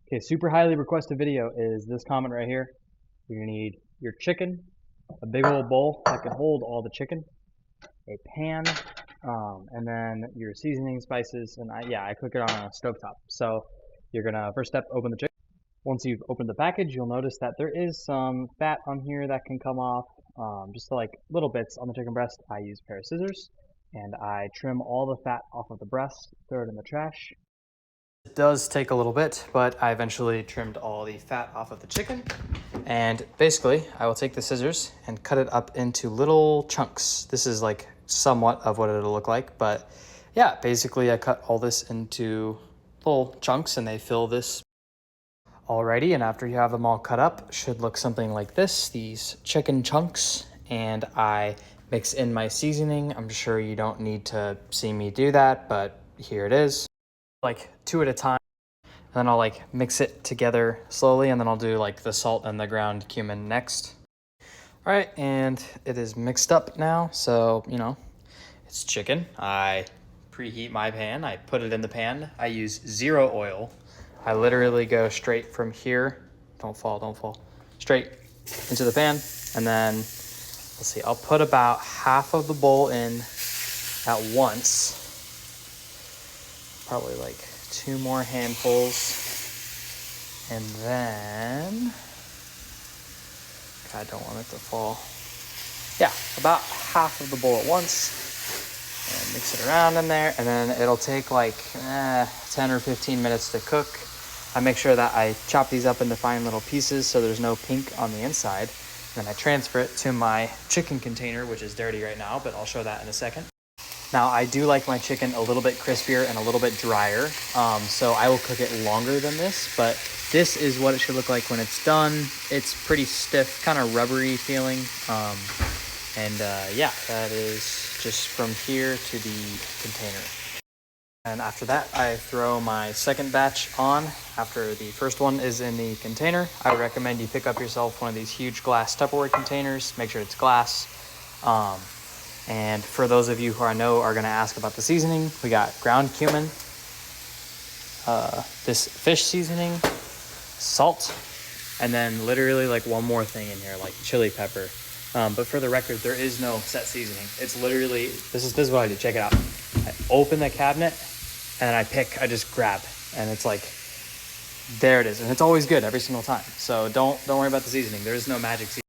Okay, super highly requested video is this comment right here. You're gonna need your chicken, a big old bowl that can hold all the chicken, a pan, and then your seasoning spices. And I cook it on a stovetop. So you're gonna first step open the chicken. Once you've opened the package, you'll notice that there is some fat on here that can come off. Just like little bits on the chicken breast. I use a pair of scissors and I trim all the fat off of the breast, throw it in the trash. It does take a little bit, but I eventually trimmed all the fat off of the chicken. And basically, I will take the scissors and cut it up into little chunks. This is like somewhat of what it'll look like, but yeah, basically I cut all this into little chunks and they fill this. Alrighty, and after you have them all cut up, should look something like this, these chicken chunks, and I mix in my seasoning. I'm sure you don't need to see me do that, but here it is. Like 2 at a time, and then I'll like mix it together slowly, and then I'll do like the salt and the ground cumin next. All right, and it is mixed up now, so it's chicken. I preheat my pan, I put it in the pan. I use 0 oil. I literally go straight from here, don't fall, straight into the pan, and then let's see, I'll put about half of the bowl in at once. Probably like 2 more handfuls. And then, I don't want it to fall. Yeah, about half of the bowl at once. And mix it around in there. And then it'll take like 10 or 15 minutes to cook. I make sure that I chop these up into fine little pieces so there's no pink on the inside. Then I transfer it to my chicken container, which is dirty right now, but I'll show that in a second. Now, I do like my chicken a little bit crispier and a little bit drier, so I will cook it longer than this, but this is what it should look like when it's done. It's pretty stiff, kind of rubbery feeling, yeah, that is just from here to the container. And after that, I throw my second batch on. After the first one is in the container, I would recommend you pick up yourself one of these huge glass Tupperware containers. Make sure it's glass. And for those of you who I know are gonna ask about the seasoning, we got ground cumin, this fish seasoning, salt, and then literally like one more thing in here, like chili pepper. But for the record, there is no set seasoning. It's literally, this is what I do, check it out. I open the cabinet and I just grab, and it's like, there it is. And it's always good every single time. So don't worry about the seasoning. There is no magic seasoning.